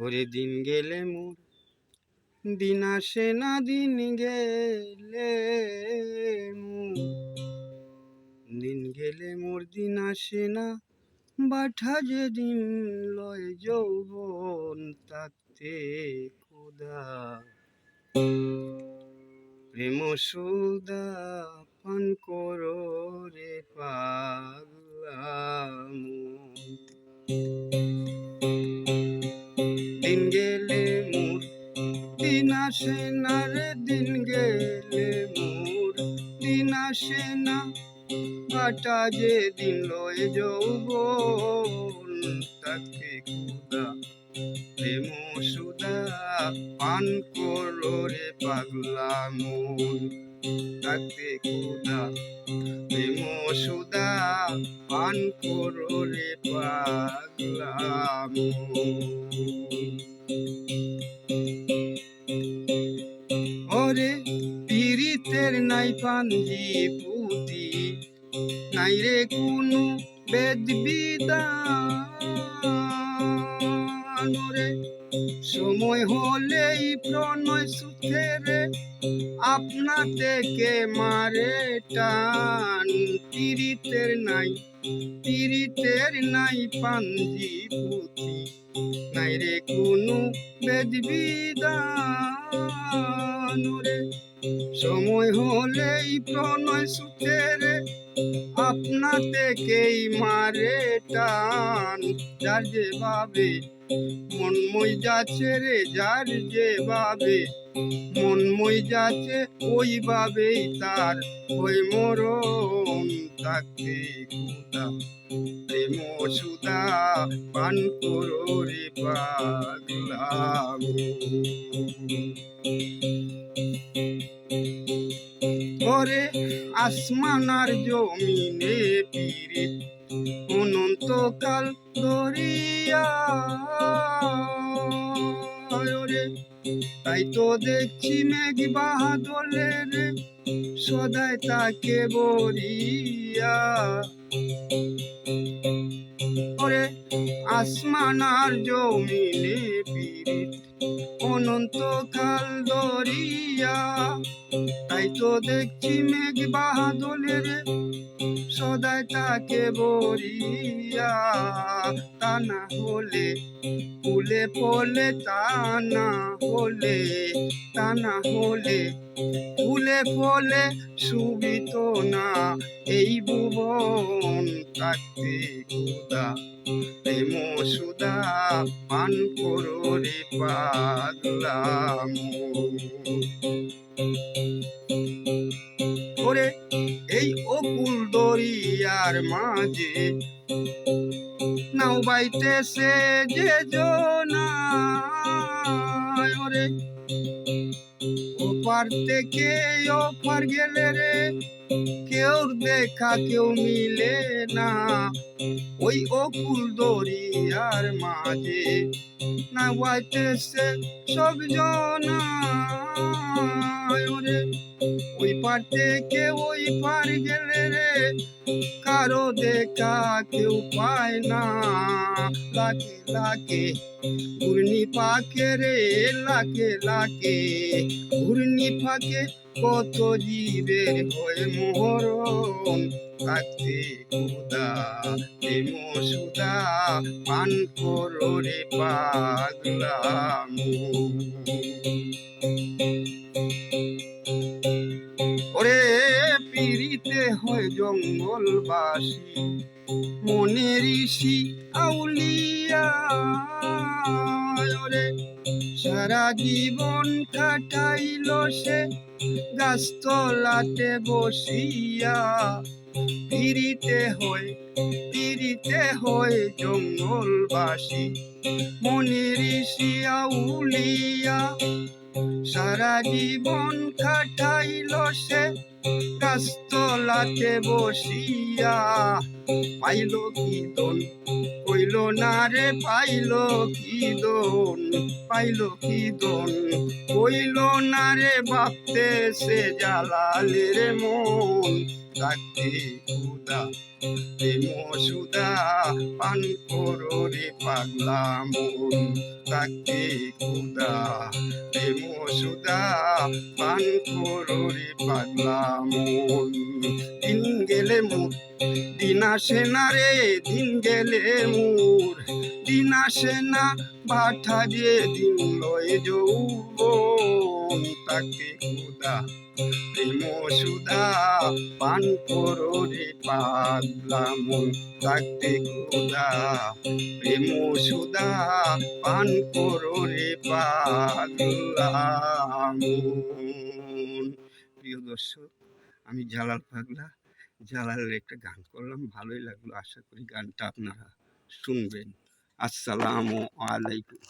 ওরে দিন গেলে মোর দিন আসে না, দিন গেলে দিন গেলে মোর দিন আসে না, বাঠা যে দিন লয় যৌবন তাতে খোদা প্রেম সুদা পান করো রে পাগলা মন। দিন গেলে মোর দিন আসে না রে, দিন গেলে মোর দিন আসে না, কাটা যে দিন লয় যৌবন তাকে খোদা প্রেম সুদা পান করো রে পাগলা মন। তাকে খোদা প্রেম সুদা পান করো রে পাগলা মন। ওরে পীড়িতের নাই পাঞ্জি পুঁতি, নাই রে কোনো বেদ বিধান। রে সময় হলেই প্রণয় সুখেরে আপনা থেকে মারে টান। পীড়িতের নাই পাঞ্জি পুঁতি, নাই রে কোনো বেদ বিধান। রে সময় হলেই প্রণয় সুখেরে আপনা থেকেই মারে টান। যার যে ভাবে মন মই যাচ্ছে রে, যার যে ভাবে মন মই যাচ্ছে ওই ভাবেই তার ওই মরণ। তাকে খোদা প্রেম সুদা পান করো রে পাগলা মন। ওরে আসমান আর জমিনে পীড়িত অনন্তকাল ধরিয়া। ওরে তাই তো দেখছি মেঘ বাদলে রে সদাই তাকে বরিয়া। ওরে আসমান আর জমিনে পীড়িত অনন্তকাল ধরিয়া, তাই তো দেখছি মেঘ বাদলে রে সদাই তাকে বরিয়া। তা না হলে ফুলে ফলে, তা না হলে ফুলে ফলে সুবিত না এই ভুবন। তাকে খোদা প্রেম সুদা পান করো রে পাগলা মন। ওরে এই অকুল দরিয়ার মাঝে নাও বাইতেছে যে জনা। ওরে ওপার থেকে ওপার গেলে রে কেউ দেখা কেউ মিলে না। ওই অকুল দরিয়ার মাঝে না বাইতেছে সব জনা। ওরে ওই পার থেকে ওই পার গেলে রে কারো দেখা কেউ পায় না। লাকে লাকে ঘূর্ণি পাকে রে, লাকে লাকে ঘূর্ণি পাকে কত জীবের হয় মরণ। তাকে খোদা প্রেম সুদা পান করো রে পাগলা মন। ওরে পীড়িতে হয় জঙ্গলবাসী মনে ঋষি আউলিয়া। ওরে সারা জীবন কাটাইল সে গাছতলাতে বসিয়া। পীড়িতে হয় জঙ্গলবাসী মনে ঋষি আউলিয়া। সারা জীবন কাটাইল সে গাছতলাতে বসিয়া। পাইল কি দন কইল না রে, পাইল কি দন কইল না রে, ভাবতে সে জ্বালালে রে মন। তাকে খোদা প্রেম সুদা পান করো রে পাগলা মন তাকে খুদা প্রেম সুদা পান করো রে পাগলা মন দিন গেলে মোর দিন আসে না রে দিন গেলে মোর দিন আসে না ভাটা দিয়ে দিন লয় যৌবন তাকে খুদা প্রেম সুদা পান করো রে পাগলা মন তাকে খুদা প্রেম সুদা পান করো রে পাগলা মন। প্রিয় দর্শক, আমি জালাল পাগলা জালালের একটা গান করলাম, ভালোই লাগলো। আশা করি গানটা আপনারা শুনবেন। আসসালামু আলাইকুম।